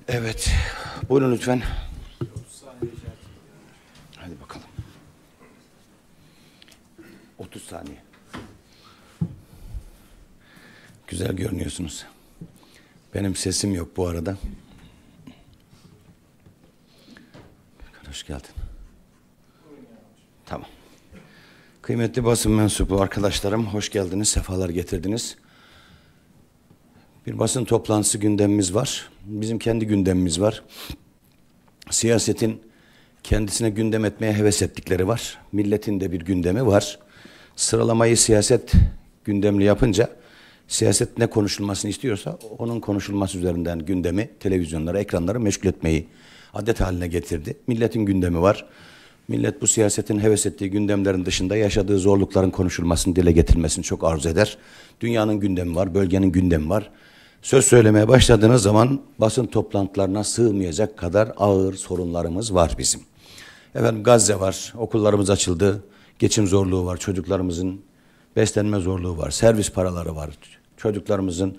Evet. Buyurun lütfen. Hadi bakalım. 30 saniye. Güzel görünüyorsunuz. Benim sesim yok bu arada. Hoş geldin. Tamam. Kıymetli basın mensubu arkadaşlarım, hoş geldiniz, sefalar getirdiniz. Bir basın toplantısı gündemimiz var. Bizim kendi gündemimiz var. Siyasetin kendisine gündem etmeye heves ettikleri var. Milletin de bir gündemi var. Sıralamayı siyaset gündemli yapınca siyaset ne konuşulmasını istiyorsa onun konuşulması üzerinden gündemi, televizyonları, ekranları meşgul etmeyi adet haline getirdi. Milletin gündemi var. Millet bu siyasetin heves ettiği gündemlerin dışında yaşadığı zorlukların konuşulmasını, dile getirilmesini çok arzu eder. Dünyanın gündemi var, bölgenin gündemi var. Söz söylemeye başladığınız zaman basın toplantılarına sığmayacak kadar ağır sorunlarımız var bizim. Efendim Gazze var, okullarımız açıldı, geçim zorluğu var, çocuklarımızın beslenme zorluğu var, servis paraları var, çocuklarımızın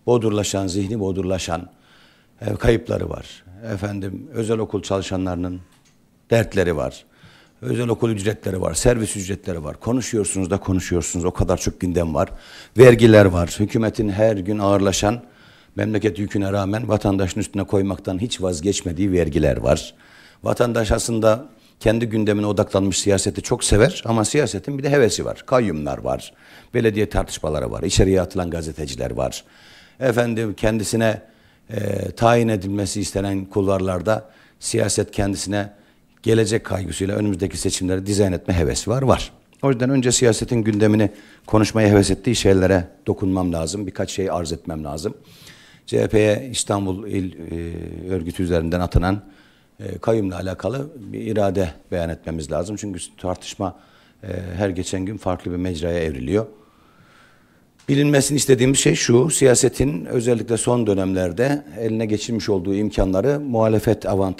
bodurlaşan, zihni bodurlaşan kayıpları var. Özel okul çalışanlarının dertleri var. Özel okul ücretleri var, servis ücretleri var. Konuşuyorsunuz da konuşuyorsunuz. O kadar çok gündem var. Vergiler var. Hükümetin her gün ağırlaşan, memleket yüküne rağmen vatandaşın üstüne koymaktan hiç vazgeçmediği vergiler var. Vatandaş aslında kendi gündemine odaklanmış siyaseti çok sever ama siyasetin bir de hevesi var. Kayyumlar var. Belediye tartışmaları var. İçeriye atılan gazeteciler var. Kendisine tayin edilmesi istenen kulvarlarda siyaset kendisine gelecek kaygısıyla önümüzdeki seçimleri dizayn etme hevesi var. O yüzden önce siyasetin gündemini konuşmaya heves ettiği şeylere dokunmam lazım. Birkaç şey arz etmem lazım. CHP'ye İstanbul İl Örgütü üzerinden atanan kayyumla alakalı bir irade beyan etmemiz lazım. Çünkü tartışma her geçen gün farklı bir mecraya evriliyor. Bilinmesini istediğimiz şey şu: siyasetin özellikle son dönemlerde eline geçirmiş olduğu imkanları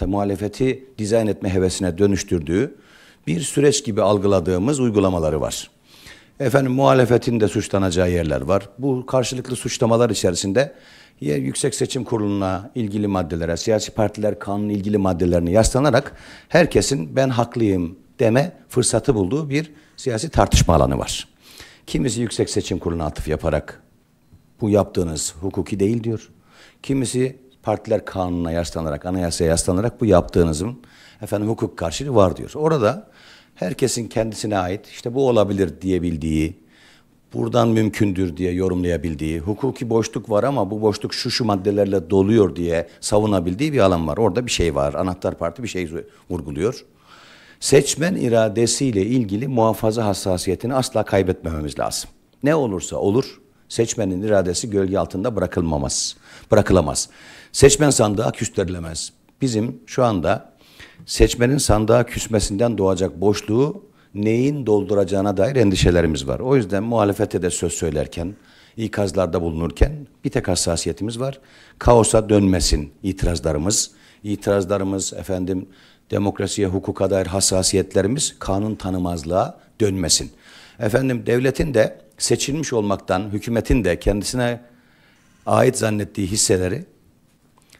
muhalefeti dizayn etme hevesine dönüştürdüğü bir süreç gibi algıladığımız uygulamaları var. Muhalefetin de suçlanacağı yerler var. Bu karşılıklı suçlamalar içerisinde Yüksek Seçim Kurulu'na ilgili maddelere, siyasi partiler kanunun ilgili maddelerine yaslanarak herkesin ben haklıyım deme fırsatı bulduğu bir siyasi tartışma alanı var. Kimisi Yüksek Seçim Kurulu'na atıf yaparak bu yaptığınız hukuki değil diyor. Kimisi partiler kanununa yaslanarak, anayasaya yaslanarak bu yaptığınızın hukuk karşılığı var diyor. Orada herkesin kendisine ait işte bu olabilir diyebildiği, buradan mümkündür diye yorumlayabildiği, hukuki boşluk var ama bu boşluk şu maddelerle doluyor diye savunabildiği bir alan var. Orada bir şey var. Anahtar Parti bir şey vurguluyor. Seçmen iradesiyle ilgili muhafaza hassasiyetini asla kaybetmememiz lazım. Ne olursa olur, seçmenin iradesi gölge altında bırakılamaz. Seçmen sandığa küstürülemez. Bizim şu anda seçmenin sandığa küsmesinden doğacak boşluğu neyin dolduracağına dair endişelerimiz var. O yüzden muhalefete de söz söylerken, ikazlarda bulunurken bir tek hassasiyetimiz var. Kaosa dönmesin itirazlarımız, demokrasiye, hukuka dair hassasiyetlerimiz kanun tanımazlığa dönmesin. Devletin de seçilmiş olmaktan, hükümetin de kendisine ait zannettiği hisseleri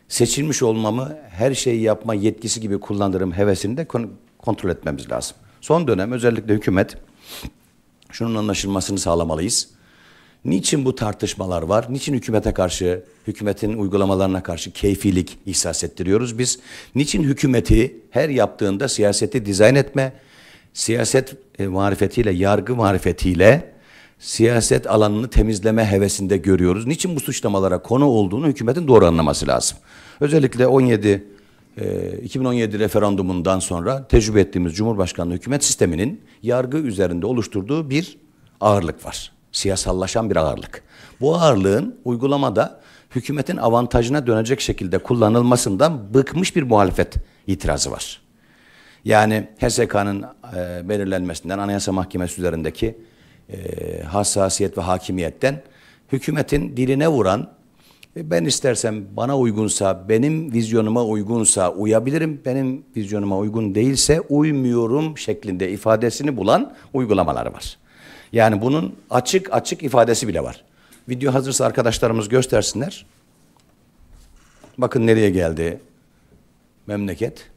seçilmiş olmamı her şeyi yapma yetkisi gibi kullandırım hevesini de kontrol etmemiz lazım. Son dönem özellikle hükümet şunun anlaşılmasını sağlamalıyız. Niçin bu tartışmalar var? Niçin hükümete karşı, hükümetin uygulamalarına karşı keyfilik ihsas ettiriyoruz biz? Niçin hükümeti her yaptığında siyaseti dizayn etme, siyaset marifetiyle, yargı marifetiyle siyaset alanını temizleme hevesinde görüyoruz? Niçin bu suçlamalara konu olduğunu hükümetin doğru anlaması lazım. Özellikle 2017 referandumundan sonra tecrübe ettiğimiz Cumhurbaşkanlığı hükümet sisteminin yargı üzerinde oluşturduğu bir ağırlık var. Siyasallaşan bir ağırlık. Bu ağırlığın uygulamada hükümetin avantajına dönecek şekilde kullanılmasından bıkmış bir muhalefet itirazı var. Yani HSK'nın belirlenmesinden, Anayasa Mahkemesi üzerindeki hassasiyet ve hakimiyetten hükümetin diline vuran, ben istersem bana uygunsa, benim vizyonuma uygunsa uyabilirim, benim vizyonuma uygun değilse uymuyorum şeklinde ifadesini bulan uygulamaları var. Yani bunun açık ifadesi bile var. Video hazırsa arkadaşlarımız göstersinler. Bakın nereye geldi memleket.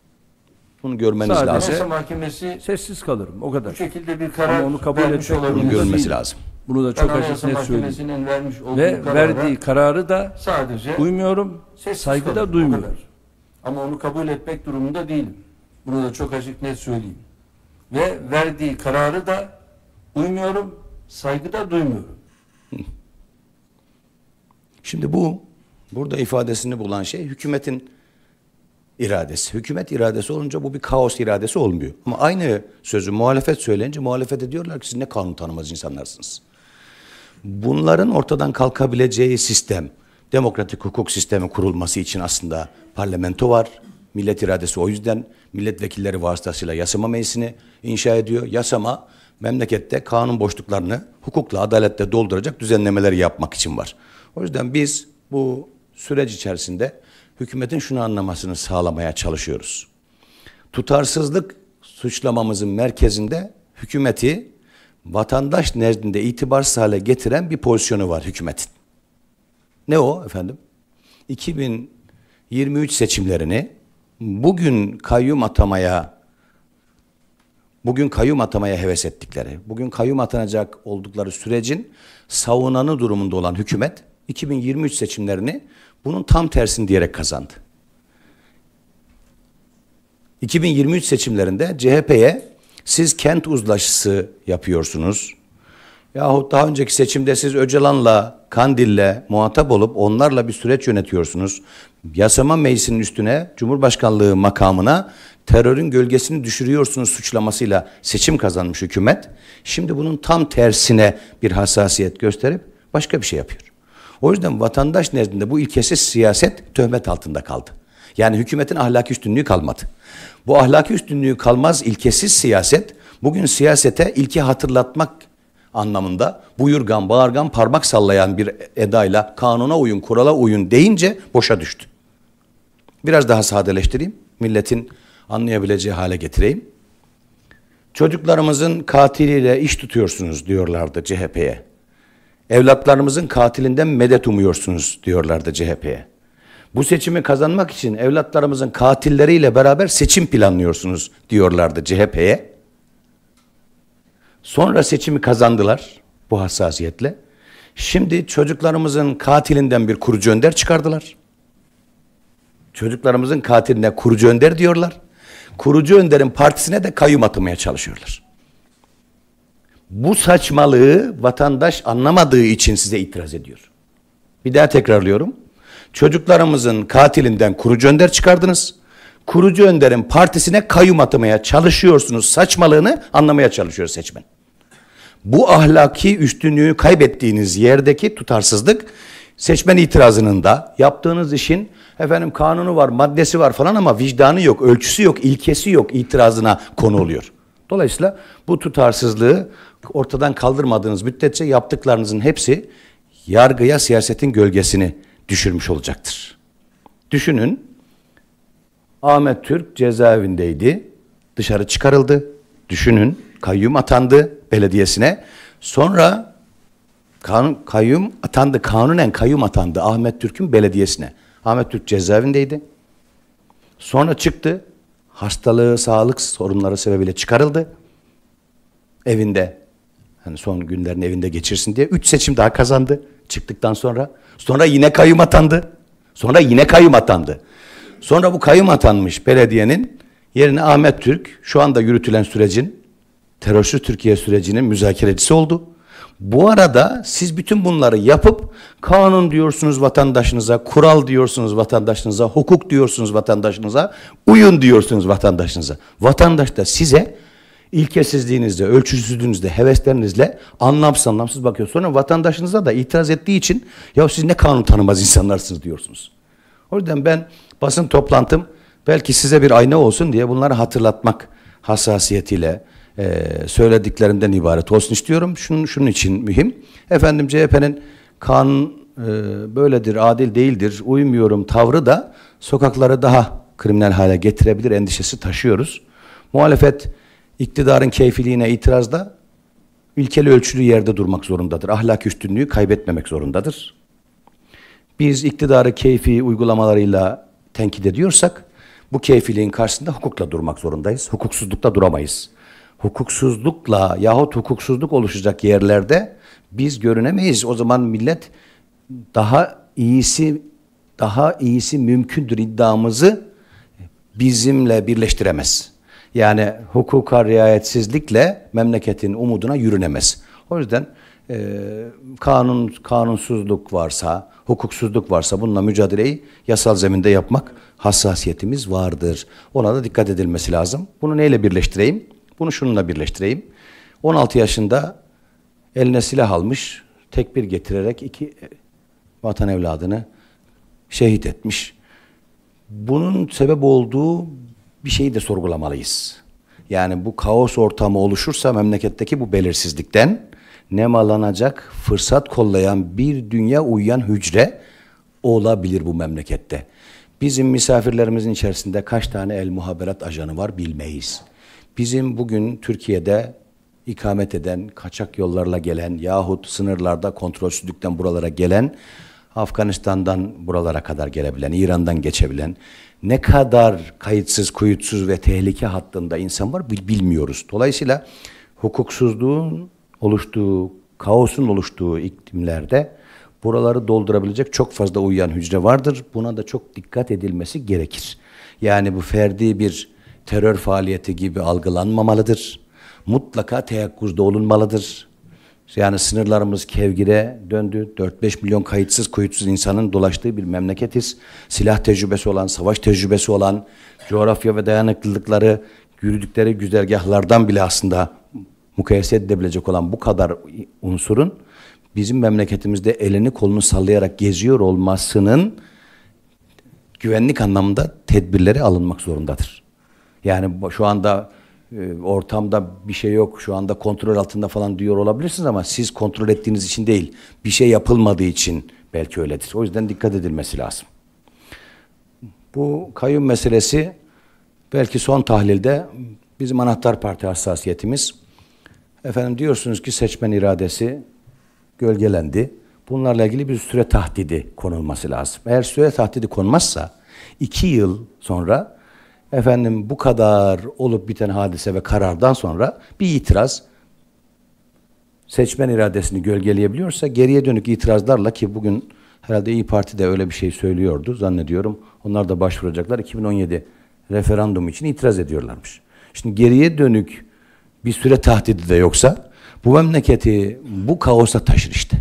Bunu görmeniz Sadece lazım. Anayasa Mahkemesi Sessiz kalırım. O kadar. bu şekilde bir karar Ama onu kabul vermiş etmek olabilir. Bunu görmesi değil. lazım. Bunu da Ben çok açık Anayasa net söyleyeyim. Mahkemesi'nin vermiş olduğu Ve karara verdiği kararı da sadece uymuyorum, sessiz saygıda kalırım, o duymuyorum. kadar. Ama onu kabul etmek durumunda değilim. Bunu da çok açık net söyleyeyim. Ve verdiği kararı da uymuyorum, saygıda duymuyorum. Şimdi burada ifadesini bulan şey hükümetin iradesi. Hükümet iradesi olunca bu bir kaos iradesi olmuyor. Ama aynı sözü muhalefet söyleyince muhalefete diyorlar ki siz ne kanun tanımaz insanlarsınız. Bunların ortadan kalkabileceği sistem, demokratik hukuk sistemi kurulması için aslında parlamento var. Millet iradesi o yüzden milletvekilleri vasıtasıyla yasama meclisini inşa ediyor. Yasama memlekette kanun boşluklarını hukukla, adaletle dolduracak düzenlemeleri yapmak için var. O yüzden biz bu süreç içerisinde hükümetin şunu anlamasını sağlamaya çalışıyoruz. Tutarsızlık suçlamamızın merkezinde hükümeti vatandaş nezdinde itibarsız hale getiren bir pozisyonu var hükümetin. Ne o efendim? 2023 seçimlerini bugün kayyum atamaya heves ettikleri, bugün kayyum atanacak oldukları sürecin savunanı durumunda olan hükümet 2023 seçimlerini bunun tam tersini diyerek kazandı. 2023 seçimlerinde CHP'ye siz kent uzlaşısı yapıyorsunuz yahut daha önceki seçimde siz Öcalan'la, Kandil'le muhatap olup onlarla bir süreç yönetiyorsunuz. Yasama meclisinin üstüne Cumhurbaşkanlığı makamına terörün gölgesini düşürüyorsunuz suçlamasıyla seçim kazanmış hükümet. Şimdi bunun tam tersine bir hassasiyet gösterip başka bir şey yapıyor. O yüzden vatandaş nezdinde bu ilkesiz siyaset töhmet altında kaldı. Yani hükümetin ahlaki üstünlüğü kalmadı. Bu ahlaki üstünlüğü kalmaz ilkesiz siyaset bugün siyasete ilke hatırlatmak anlamında buyurgan, bağırgan, parmak sallayan bir edayla kanuna uyun, kurala uyun deyince boşa düştü. Biraz daha sadeleştireyim, milletin anlayabileceği hale getireyim. Çocuklarımızın katiliyle iş tutuyorsunuz diyorlardı CHP'ye. Evlatlarımızın katilinden medet umuyorsunuz diyorlardı CHP'ye. Bu seçimi kazanmak için evlatlarımızın katilleriyle beraber seçim planlıyorsunuz diyorlardı CHP'ye. Sonra seçimi kazandılar bu hassasiyetle. Şimdi çocuklarımızın katilinden bir kurucu önder çıkardılar. Çocuklarımızın katiline kurucu önder diyorlar. Kurucu önderin partisine de kayyum atamaya çalışıyorlar. Bu saçmalığı vatandaş anlamadığı için size itiraz ediyor. Bir daha tekrarlıyorum. Çocuklarımızın katilinden kurucu önder çıkardınız. Kurucu önderin partisine kayyum atamaya çalışıyorsunuz. Saçmalığını anlamaya çalışıyor seçmen. Bu ahlaki üstünlüğü kaybettiğiniz yerdeki tutarsızlık seçmen itirazının da yaptığınız işin efendim kanunu var, maddesi var falan ama vicdanı yok, ölçüsü yok, ilkesi yok itirazına konu oluyor. Dolayısıyla bu tutarsızlığı ortadan kaldırmadığınız müddetçe yaptıklarınızın hepsi yargıya, siyasetin gölgesini düşürmüş olacaktır. Düşünün, Ahmet Türk cezaevindeydi, dışarı çıkarıldı. Düşünün, kayyum atandı belediyesine. Sonra kayyum atandı, kanunen kayyum atandı Ahmet Türk'ün belediyesine. Ahmet Türk cezaevindeydi. Sonra çıktı, hastalığı, sağlık sorunları sebebiyle çıkarıldı. Evinde, hani son günlerini evinde geçirsin diye 3 seçim daha kazandı çıktıktan sonra. Sonra yine kayyum atandı. Sonra bu kayyum atanmış belediyenin yerine Ahmet Türk şu anda yürütülen sürecin, terörsüz Türkiye sürecinin müzakerecisi oldu. Bu arada siz bütün bunları yapıp kanun diyorsunuz vatandaşınıza, kural diyorsunuz vatandaşınıza, hukuk diyorsunuz vatandaşınıza, uyun diyorsunuz vatandaşınıza. Vatandaş da size ilkesizliğinizle, ölçüsüzlüğünüzle, heveslerinizle anlamsız bakıyor. Sonra vatandaşınıza da itiraz ettiği için ya siz ne kanun tanımaz insanlarsınız diyorsunuz. O yüzden ben basın toplantım belki size bir ayna olsun diye bunları hatırlatmak hassasiyetiyle söylediklerimden ibaret olsun istiyorum. Şunun için mühim. Efendim CHP'nin kanun böyledir, adil değildir, uymuyorum tavrı da sokakları daha kriminal hale getirebilir endişesi taşıyoruz. Muhalefet iktidarın keyfiliğine itirazda ilkeli ölçülü yerde durmak zorundadır. Ahlak üstünlüğü kaybetmemek zorundadır. Biz iktidarı keyfi uygulamalarıyla tenkit ediyorsak, bu keyfiliğin karşısında hukukla durmak zorundayız. Hukuksuzlukla duramayız. Hukuksuzlukla yahut hukuksuzluk oluşacak yerlerde biz görünemeyiz. O zaman millet daha iyisi mümkündür iddiamızı bizimle birleştiremez. Yani hukuka riayetsizlikle memleketin umuduna yürünemez. O yüzden kanunsuzluk varsa, hukuksuzluk varsa bununla mücadeleyi yasal zeminde yapmak hassasiyetimiz vardır. Ona da dikkat edilmesi lazım. Bunu neyle birleştireyim? Bunu şununla birleştireyim. 16 yaşında eline silah almış, tekbir getirerek 2 vatan evladını şehit etmiş. Bunun sebep olduğu bir şeyi de sorgulamalıyız. Yani bu kaos ortamı oluşursa memleketteki bu belirsizlikten nemalanacak, fırsat kollayan bir dünya uyuyan hücre olabilir bu memlekette. Bizim misafirlerimizin içerisinde kaç tane el muhaberat ajanı var bilmeyiz. Bizim bugün Türkiye'de ikamet eden, kaçak yollarla gelen yahut sınırlarda kontrolsüzlükten buralara gelen, Afganistan'dan buralara kadar gelebilen, İran'dan geçebilen ne kadar kayıtsız, kuyutsuz ve tehlike hattında insan var bilmiyoruz. Dolayısıyla hukuksuzluğun oluştuğu, kaosun oluştuğu iklimlerde buraları doldurabilecek çok fazla uyuyan hücre vardır. Buna da çok dikkat edilmesi gerekir. Yani bu ferdi bir terör faaliyeti gibi algılanmamalıdır. Mutlaka teyakkuzda olunmalıdır. Yani sınırlarımız kevgire döndü. 4-5 milyon kayıtsız kuyutsuz insanın dolaştığı bir memleketiz. Silah tecrübesi olan, savaş tecrübesi olan, coğrafya ve dayanıklılıkları yürüdükleri güzergahlardan bile aslında mukayese edilebilecek olan bu kadar unsurun bizim memleketimizde elini kolunu sallayarak geziyor olmasının güvenlik anlamında tedbirleri alınmak zorundadır. Yani şu anda ortamda bir şey yok, şu anda kontrol altında falan diyor olabilirsiniz ama siz kontrol ettiğiniz için değil, bir şey yapılmadığı için belki öyledir. O yüzden dikkat edilmesi lazım. Bu kayyum meselesi belki son tahlilde bizim anahtar parti hassasiyetimiz. Efendim diyorsunuz ki seçmen iradesi gölgelendi. Bunlarla ilgili bir süre tahdidi konulması lazım. Eğer süre tahdidi konmazsa 2 yıl sonra efendim bu kadar olup biten hadise ve karardan sonra bir itiraz seçmen iradesini gölgeleyebiliyorsa geriye dönük itirazlarla ki bugün herhalde İYİ Parti de öyle bir şey söylüyordu zannediyorum. Onlar da başvuracaklar. 2017 referandum için itiraz ediyorlarmış. Şimdi geriye dönük bir süre tahdidi de yoksa bu memleketi bu kaosa taşır işte.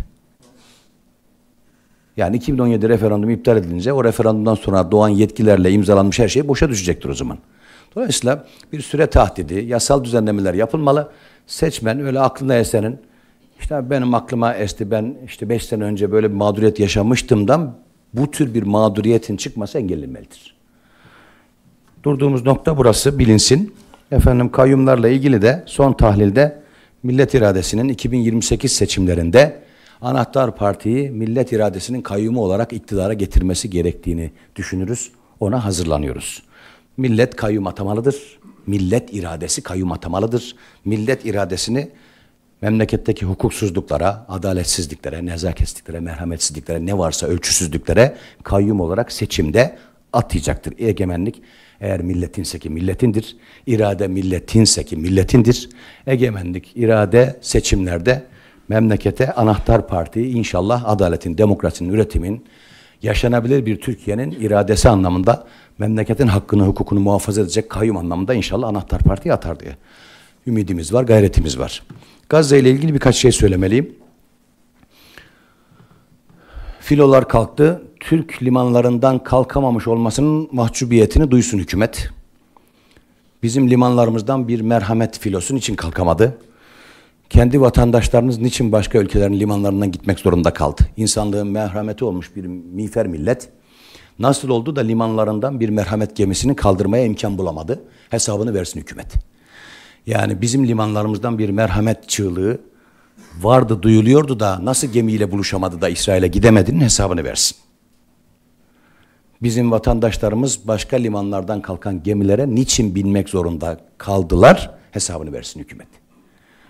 Yani 2017 referandum iptal edilince o referandumdan sonra doğan yetkilerle imzalanmış her şey boşa düşecektir o zaman. Dolayısıyla bir süre tahdidi, yasal düzenlemeler yapılmalı. Seçmen öyle aklına esenin, işte benim aklıma esti, ben işte 5 sene önce böyle bir mağduriyet yaşamıştımdan bu tür bir mağduriyetin çıkması engellenmelidir. Durduğumuz nokta burası bilinsin. Efendim kayyumlarla ilgili de son tahlilde millet iradesinin 2028 seçimlerinde anahtar partiyi millet iradesinin kayyumu olarak iktidara getirmesi gerektiğini düşünürüz. Ona hazırlanıyoruz. Millet kayyum atamalıdır. Millet iradesi kayyum atamalıdır. Millet iradesini memleketteki hukuksuzluklara, adaletsizliklere, nezaketsizliklere, merhametsizliklere, ne varsa ölçüsüzlüklere kayyum olarak seçimde atayacaktır. Egemenlik eğer milletinse ki milletindir, irade milletinse ki milletindir. Egemenlik, irade seçimlerde memlekete anahtar parti inşallah adaletin, demokrasinin, üretimin, yaşanabilir bir Türkiye'nin iradesi anlamında memleketin hakkını, hukukunu muhafaza edecek kayyum anlamında inşallah anahtar partiyi atar diye ümidimiz var, gayretimiz var. Gazze ile ilgili birkaç şey söylemeliyim. Filolar kalktı. Türk limanlarından kalkamamış olmasının mahcubiyetini duysun hükümet. Bizim limanlarımızdan bir merhamet filosu için kalkamadı. Kendi vatandaşlarınız niçin başka ülkelerin limanlarından gitmek zorunda kaldı? İnsanlığın merhameti olmuş bir miğfer millet. Nasıl oldu da limanlarından bir merhamet gemisini kaldırmaya imkan bulamadı? Hesabını versin hükümet. Yani bizim limanlarımızdan bir merhamet çığlığı vardı, duyuluyordu da nasıl gemiyle buluşamadı da İsrail'e gidemedinin hesabını versin. Bizim vatandaşlarımız başka limanlardan kalkan gemilere niçin binmek zorunda kaldılar? Hesabını versin hükümet.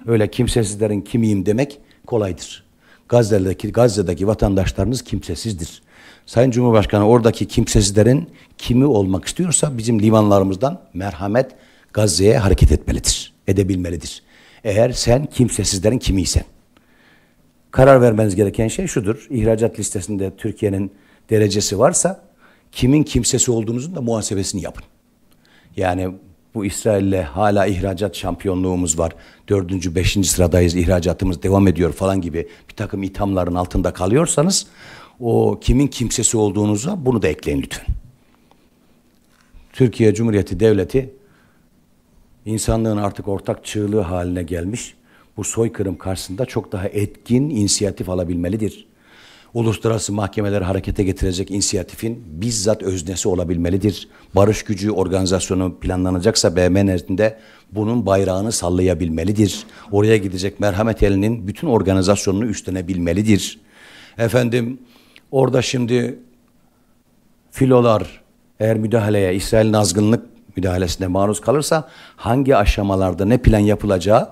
Öyle kimsesizlerin kimiyim demek kolaydır. Gazze'deki vatandaşlarınız kimsesizdir. Sayın Cumhurbaşkanı oradaki kimsesizlerin kimi olmak istiyorsa bizim limanlarımızdan merhamet Gazze'ye hareket etmelidir, edebilmelidir. Eğer sen kimsesizlerin kimiysen. Karar vermeniz gereken şey şudur. İhracat listesinde Türkiye'nin derecesi varsa kimin kimsesi olduğunuzun da muhasebesini yapın. Yani bu İsrail'le hala ihracat şampiyonluğumuz var. 4. 5. sıradayız, ihracatımız devam ediyor falan gibi bir takım ithamların altında kalıyorsanız o kimin kimsesi olduğunuza bunu da ekleyin lütfen. Türkiye Cumhuriyeti Devleti insanlığın artık ortak çığlığı haline gelmiş. Bu soykırım karşısında çok daha etkin inisiyatif alabilmelidir. Uluslararası mahkemeleri harekete getirecek inisiyatifin bizzat öznesi olabilmelidir. Barış gücü organizasyonu planlanacaksa BM nezdinde bunun bayrağını sallayabilmelidir. Oraya gidecek merhamet elinin bütün organizasyonunu üstlenebilmelidir. Efendim orada şimdi filolar eğer müdahaleye, İsrail'in azgınlık müdahalesine maruz kalırsa hangi aşamalarda ne plan yapılacağı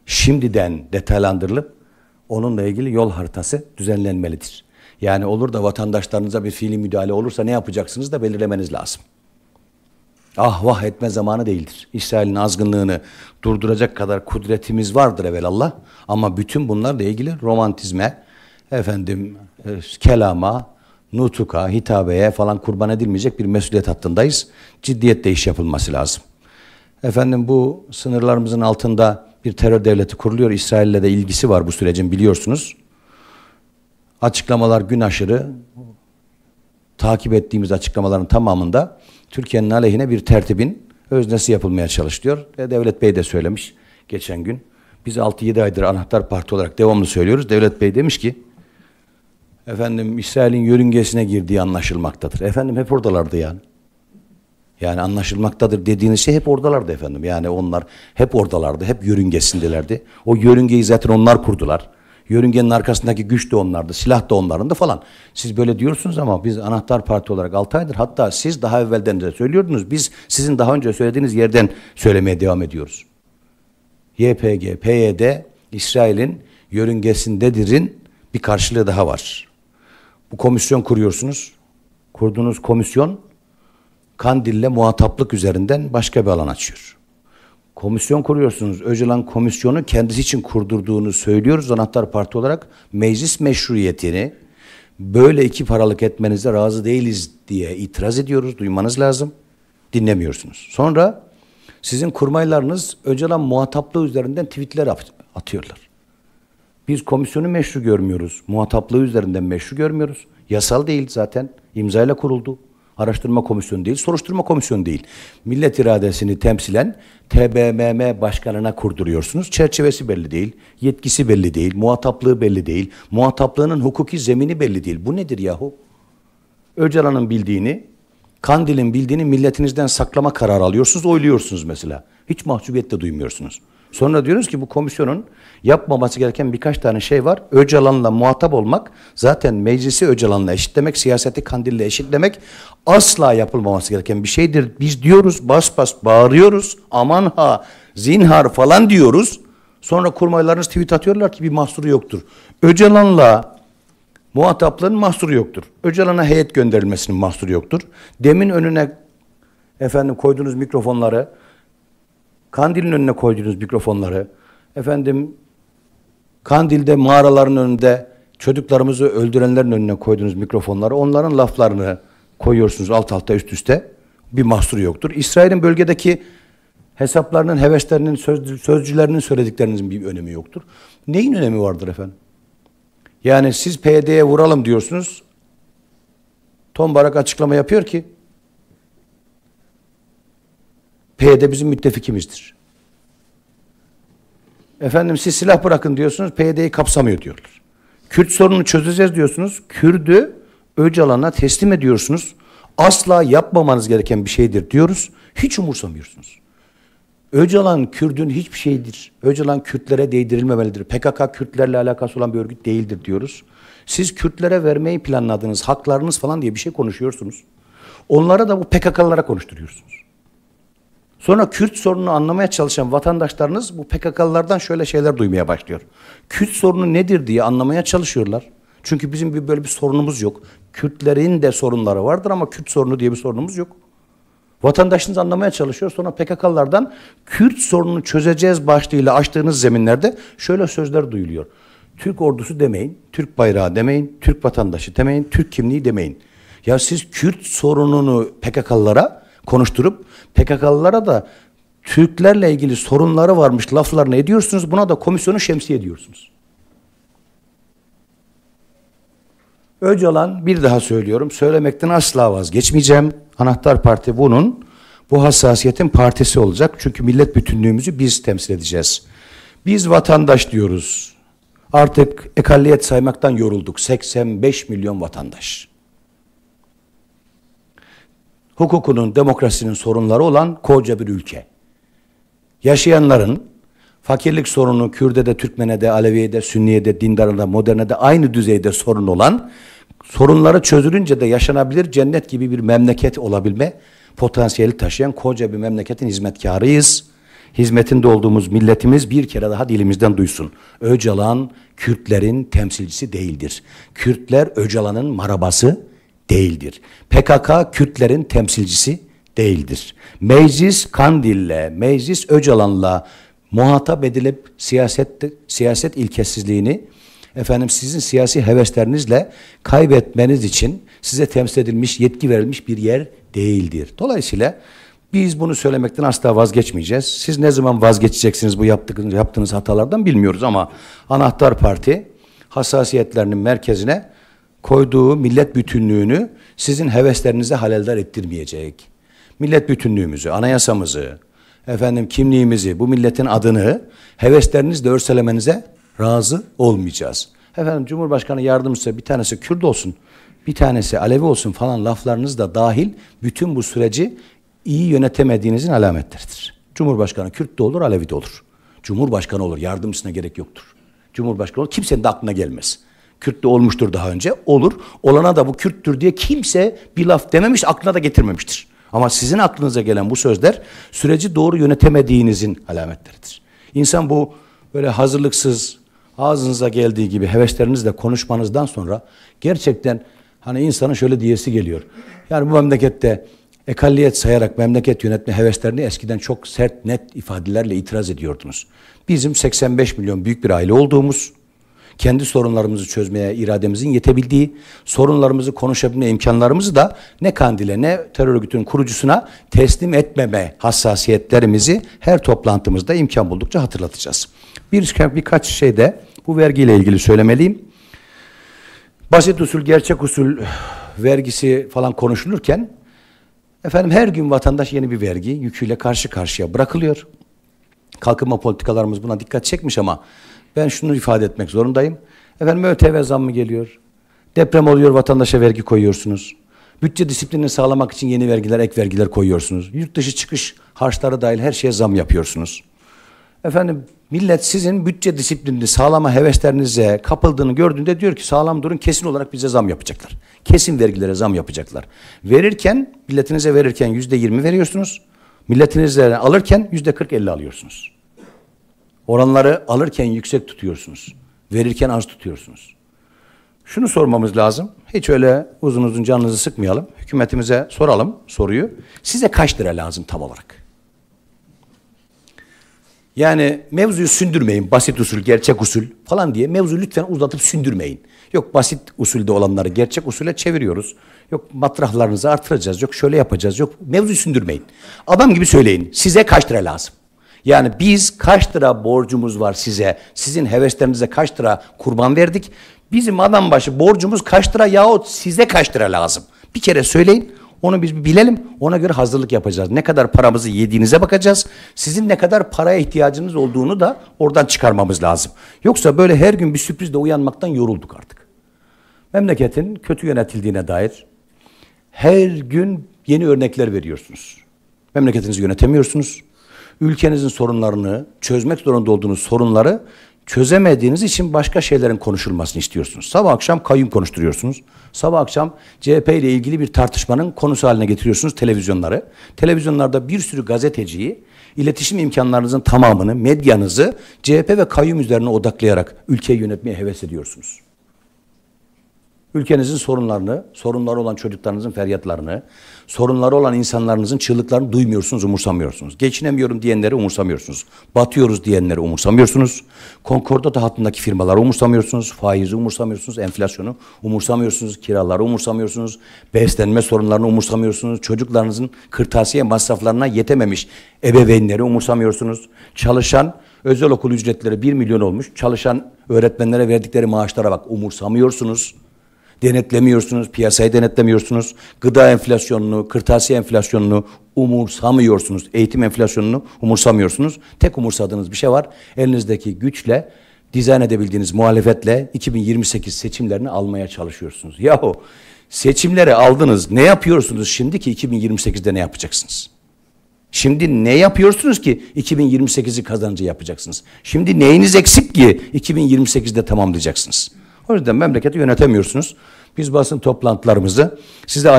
şimdiden detaylandırılıp onunla ilgili yol haritası düzenlenmelidir. Yani olur da vatandaşlarınıza bir fiili müdahale olursa ne yapacaksınız da belirlemeniz lazım. Ah vah etme zamanı değildir. İsrail'in azgınlığını durduracak kadar kudretimiz vardır evelallah. Ama bütün bunlarla ilgili romantizme, kelama, nutuka, hitabeye falan kurban edilmeyecek bir mesuliyet hattındayız. Ciddiyetle iş yapılması lazım. Bu sınırlarımızın altında bir terör devleti kuruluyor. İsrail'le de ilgisi var bu sürecin biliyorsunuz. Açıklamalar gün aşırı takip ettiğimiz açıklamaların tamamında Türkiye'nin aleyhine bir tertibin öznesi yapılmaya çalışılıyor. Devlet Bey de söylemiş geçen gün. Biz 6-7 aydır Anahtar Parti olarak devamlı söylüyoruz. Devlet Bey demiş ki İsrail'in yörüngesine girdiği anlaşılmaktadır. Hep oradalardı yani. Yani anlaşılmaktadır dediğiniz şey hep oradalardı efendim. Yani onlar hep oradalardı, hep yörüngesindelerdi. O yörüngeyi zaten onlar kurdular. Yörüngenin arkasındaki güç de onlardı, silah da onlarındı falan. Siz böyle diyorsunuz ama biz Anahtar Parti olarak 6 aydır, hatta siz daha evvelden de söylüyordunuz. Biz sizin daha önce söylediğiniz yerden söylemeye devam ediyoruz. YPG, PYD, İsrail'in yörüngesindedir'in bir karşılığı daha var. Bu komisyon kuruyorsunuz. Kurduğunuz komisyon Kandil'le muhataplık üzerinden başka bir alan açıyor. Komisyon kuruyorsunuz. Öcalan komisyonu kendisi için kurdurduğunu söylüyoruz Anahtar Parti olarak. Meclis meşruiyetini böyle iki paralık etmenize razı değiliz diye itiraz ediyoruz. Duymanız lazım. Dinlemiyorsunuz. Sonra sizin kurmaylarınız Öcalan muhataplığı üzerinden tweetler atıyorlar. Biz komisyonu meşru görmüyoruz. Muhataplığı üzerinden meşru görmüyoruz. Yasal değil zaten. İmzayla kuruldu. Araştırma komisyonu değil, soruşturma komisyonu değil. Millet iradesini temsilen TBMM başkanına kurduruyorsunuz. Çerçevesi belli değil, yetkisi belli değil, muhataplığı belli değil, muhataplığının hukuki zemini belli değil. Bu nedir yahu? Öcalan'ın bildiğini, Kandil'in bildiğini milletinizden saklama kararı alıyorsunuz, oyluyorsunuz mesela. Hiç mahcubiyet de duymuyorsunuz. Sonra diyoruz ki bu komisyonun yapmaması gereken birkaç tane şey var. Öcalan'la muhatap olmak, zaten meclisi Öcalan'la eşitlemek, siyaseti Kandil'le eşitlemek asla yapılmaması gereken bir şeydir. Biz diyoruz, bas bas bağırıyoruz, aman ha, zinhar falan diyoruz. Sonra kurmaylarınız tweet atıyorlar ki bir mahsuru yoktur. Öcalan'la muhataplığın mahsuru yoktur. Öcalan'a heyet gönderilmesinin mahsuru yoktur. Demin önüne koyduğunuz mikrofonları, Kandil'in önüne koyduğunuz mikrofonları, Kandil'de mağaraların önünde çocuklarımızı öldürenlerin önüne koyduğunuz mikrofonları, onların laflarını koyuyorsunuz alt alta üst üste. Bir mahsuru yoktur. İsrail'in bölgedeki hesaplarının, heveslerinin, sözcülerinin söylediklerinin bir önemi yoktur. Neyin önemi vardır efendim? Yani siz PYD'ye vuralım diyorsunuz. Tom Barak açıklama yapıyor ki PYD bizim müttefikimizdir. Siz silah bırakın diyorsunuz, PYD'yi kapsamıyor diyorlar. Kürt sorununu çözeceğiz diyorsunuz, Kürt'ü Öcalan'a teslim ediyorsunuz. Asla yapmamanız gereken bir şeydir diyoruz, hiç umursamıyorsunuz. Öcalan Kürt'ün hiçbir şeyidir. Öcalan Kürtlere değdirilmemelidir. PKK Kürtlerle alakası olan bir örgüt değildir diyoruz. Siz Kürtlere vermeyi planladığınız haklarınız falan diye bir şey konuşuyorsunuz. Onlara da bu PKK'lılara konuşturuyorsunuz. Sonra Kürt sorununu anlamaya çalışan vatandaşlarınız bu PKK'lılardan şöyle şeyler duymaya başlıyor. Kürt sorunu nedir diye anlamaya çalışıyorlar. Çünkü bizim böyle bir sorunumuz yok. Kürtlerin de sorunları vardır ama Kürt sorunu diye bir sorunumuz yok. Vatandaşınız anlamaya çalışıyor. Sonra PKK'lardan Kürt sorununu çözeceğiz başlığıyla açtığınız zeminlerde şöyle sözler duyuluyor. Türk ordusu demeyin, Türk bayrağı demeyin, Türk vatandaşı demeyin, Türk kimliği demeyin. Ya siz Kürt sorununu PKK'lılara konuşturup PKK'lılara da Türklerle ilgili sorunları varmış laflarını ediyorsunuz. Buna da komisyonu şemsiye ediyorsunuz. Öcalan, bir daha söylüyorum, söylemekten asla vazgeçmeyeceğim. Anahtar Parti bu hassasiyetin partisi olacak. Çünkü millet bütünlüğümüzü biz temsil edeceğiz. Biz vatandaş diyoruz. Artık ekalliyet saymaktan yorulduk. 85 milyon vatandaş. Hukukunun, demokrasinin sorunları olan koca bir ülke. Yaşayanların fakirlik sorunu Kürt'e, Türkmen'e, Alevi'ye, Sünni'ye, Dindar'a, Modern'e aynı düzeyde sorun olan, sorunları çözülünce de yaşanabilir cennet gibi bir memleket olabilme potansiyeli taşıyan koca bir memleketin hizmetkarıyız. Hizmetinde olduğumuz milletimiz bir kere daha dilimizden duysun. Öcalan Kürtlerin temsilcisi değildir. Kürtler Öcalan'ın marabası değildir. PKK Kürtlerin temsilcisi değildir. Meclis Kandil'le, Meclis Öcalan'la muhatap edilip siyaset ilkesizliğini sizin siyasi heveslerinizle kaybetmeniz için size temsil edilmiş, yetki verilmiş bir yer değildir. Dolayısıyla biz bunu söylemekten asla vazgeçmeyeceğiz. Siz ne zaman vazgeçeceksiniz bu yaptığınız hatalardan bilmiyoruz ama Anahtar Parti hassasiyetlerinin merkezine koyduğu millet bütünlüğünü sizin heveslerinize haleldar ettirmeyecek. Millet bütünlüğümüzü, anayasamızı, kimliğimizi, bu milletin adını heveslerinizle örselemenize razı olmayacağız. Cumhurbaşkanı yardımcısı bir tanesi Kürt olsun, bir tanesi Alevi olsun falan laflarınız da dahil bütün bu süreci iyi yönetemediğinizin alametleridir. Cumhurbaşkanı Kürt de olur, Alevi de olur. Cumhurbaşkanı olur, yardımcısına gerek yoktur. Cumhurbaşkanı olur, kimsenin de aklına gelmez. Kürt de olmuştur daha önce, olur. Olana da bu Kürttür diye kimse bir laf dememiş, aklına da getirmemiştir. Ama sizin aklınıza gelen bu sözler süreci doğru yönetemediğinizin alametleridir. İnsan bu böyle hazırlıksız, ağzınıza geldiği gibi heveslerinizle konuşmanızdan sonra gerçekten insanın şöyle diyesi geliyor. Yani bu memlekette ekalliyet sayarak memleket yönetme heveslerini eskiden çok sert, net ifadelerle itiraz ediyordunuz. Bizim 85 milyon büyük bir aile olduğumuz, kendi sorunlarımızı çözmeye irademizin yetebildiği, sorunlarımızı konuşabilme imkanlarımızı da ne Kandil'e ne terör örgütünün kurucusuna teslim etmeme hassasiyetlerimizi her toplantımızda imkan buldukça hatırlatacağız. Birkaç şey de bu vergiyle ilgili söylemeliyim. Basit usul, gerçek usul vergisi falan konuşulurken her gün vatandaş yeni bir vergi yüküyle karşı karşıya bırakılıyor. Kalkınma politikalarımız buna dikkat çekmiş ama ben şunu ifade etmek zorundayım. ÖTV zammı geliyor. Deprem oluyor, vatandaşa vergi koyuyorsunuz. Bütçe disiplinini sağlamak için yeni vergiler, ek vergiler koyuyorsunuz. Yurt dışı çıkış harçları dahil her şeye zam yapıyorsunuz. Millet sizin bütçe disiplinini sağlama heveslerinize kapıldığını gördüğünde diyor ki sağlam durun, kesin olarak bize zam yapacaklar. Kesin vergilere zam yapacaklar. Milletinize verirken %20 veriyorsunuz. Milletinizden alırken %40-50 alıyorsunuz. Oranları alırken yüksek tutuyorsunuz. Verirken az tutuyorsunuz. Şunu sormamız lazım. Hiç öyle uzun uzun canınızı sıkmayalım. Hükümetimize soralım soruyu. Size kaç lira lazım tam olarak? Yani mevzuyu sündürmeyin. Basit usul, gerçek usul falan diye mevzuyu lütfen uzatıp sündürmeyin. Yok basit usulde olanları gerçek usule çeviriyoruz. Yok matrahlarınızı artıracağız. Yok şöyle yapacağız. Yok mevzuyu sündürmeyin. Adam gibi söyleyin. Size kaç lira lazım? Yani biz kaç lira borcumuz var size? Sizin heveslerinize kaç lira kurban verdik? Bizim adam başı borcumuz kaç lira yahut size kaç lira lazım? Bir kere söyleyin. Onu biz bilelim. Ona göre hazırlık yapacağız. Ne kadar paramızı yediğinize bakacağız. Sizin ne kadar paraya ihtiyacınız olduğunu da oradan çıkarmamız lazım. Yoksa böyle her gün bir sürprizle uyanmaktan yorulduk artık. Memleketin kötü yönetildiğine dair her gün yeni örnekler veriyorsunuz. Memleketinizi yönetemiyorsunuz. Ülkenizin sorunlarını, çözmek zorunda olduğunuz sorunları çözemediğiniz için başka şeylerin konuşulmasını istiyorsunuz. Sabah akşam kayyum konuşturuyorsunuz. Sabah akşam CHP ile ilgili bir tartışmanın konusu haline getiriyorsunuz televizyonları. Televizyonlarda bir sürü gazeteciyi, iletişim imkanlarınızın tamamını, medyanızı CHP ve kayyum üzerine odaklayarak ülkeyi yönetmeye heves ediyorsunuz. Ülkenizin sorunlarını, sorunları olan çocuklarınızın feryatlarını, sorunları olan insanlarınızın çığlıklarını duymuyorsunuz, umursamıyorsunuz. Geçinemiyorum diyenleri umursamıyorsunuz. Batıyoruz diyenleri umursamıyorsunuz. Konkordato hattındaki firmaları umursamıyorsunuz. Faizi umursamıyorsunuz. Enflasyonu umursamıyorsunuz. Kiraları umursamıyorsunuz. Beslenme sorunlarını umursamıyorsunuz. Çocuklarınızın kırtasiye masraflarına yetememiş ebeveynleri umursamıyorsunuz. Çalışan özel okul ücretleri 1 milyon olmuş. Çalışan öğretmenlere verdikleri maaşlara bak umursamıyorsunuz. Denetlemiyorsunuz, piyasayı denetlemiyorsunuz. Gıda enflasyonunu, kırtasiye enflasyonunu umursamıyorsunuz. Eğitim enflasyonunu umursamıyorsunuz. Tek umursadığınız bir şey var. Elinizdeki güçle, dizayn edebildiğiniz muhalefetle 2028 seçimlerini almaya çalışıyorsunuz. Yahu seçimleri aldınız. Ne yapıyorsunuz şimdi ki 2028'de ne yapacaksınız? Şimdi ne yapıyorsunuz ki 2028'i kazanıcı yapacaksınız? Şimdi neyiniz eksik ki 2028'de tamamlayacaksınız? O yüzden memleketi yönetemiyorsunuz. Biz basın toplantılarımızı size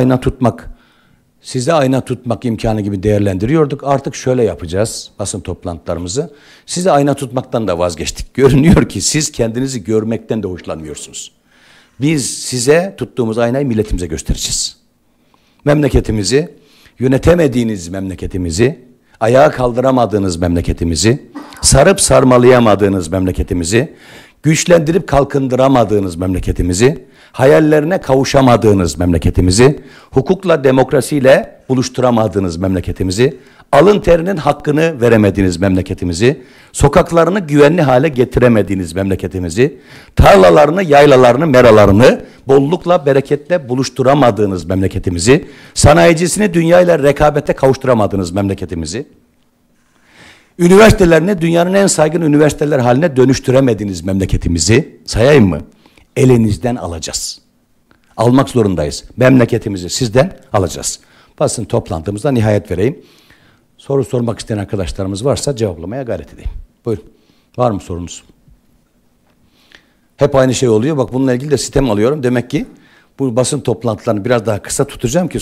ayna tutmak imkanı gibi değerlendiriyorduk. Artık şöyle yapacağız basın toplantılarımızı. Size ayna tutmaktan da vazgeçtik. Görünüyor ki siz kendinizi görmekten de hoşlanmıyorsunuz. Biz size tuttuğumuz aynayı milletimize göstereceğiz. Memleketimizi, yönetemediğiniz memleketimizi, ayağa kaldıramadığınız memleketimizi, sarıp sarmalayamadığınız memleketimizi, güçlendirip kalkındıramadığınız memleketimizi, hayallerine kavuşamadığınız memleketimizi, hukukla demokrasiyle buluşturamadığınız memleketimizi, alın terinin hakkını veremediğiniz memleketimizi, sokaklarını güvenli hale getiremediğiniz memleketimizi, tarlalarını, yaylalarını, meralarını bollukla, bereketle buluşturamadığınız memleketimizi, sanayicisini dünyayla rekabete kavuşturamadığınız memleketimizi, üniversitelerini dünyanın en saygın üniversiteler haline dönüştüremediğiniz memleketimizi, sayayım mı? Elinizden alacağız. Almak zorundayız. Memleketimizi sizden alacağız. Basın toplantımıza nihayet vereyim. Soru sormak isteyen arkadaşlarımız varsa cevaplamaya gayret edeyim. Buyurun. Var mı sorunuz? Hep aynı şey oluyor. Bak bununla ilgili de sitem alıyorum. Demek ki bu basın toplantılarını biraz daha kısa tutacağım ki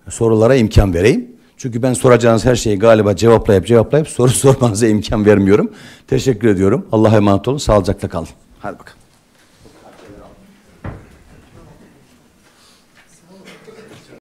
sorulara imkan vereyim. Çünkü ben soracağınız her şeyi galiba cevaplayıp soru sormanıza imkan vermiyorum. Teşekkür ediyorum. Allah'a emanet olun. Sağlıcakla kalın. Hadi bakalım.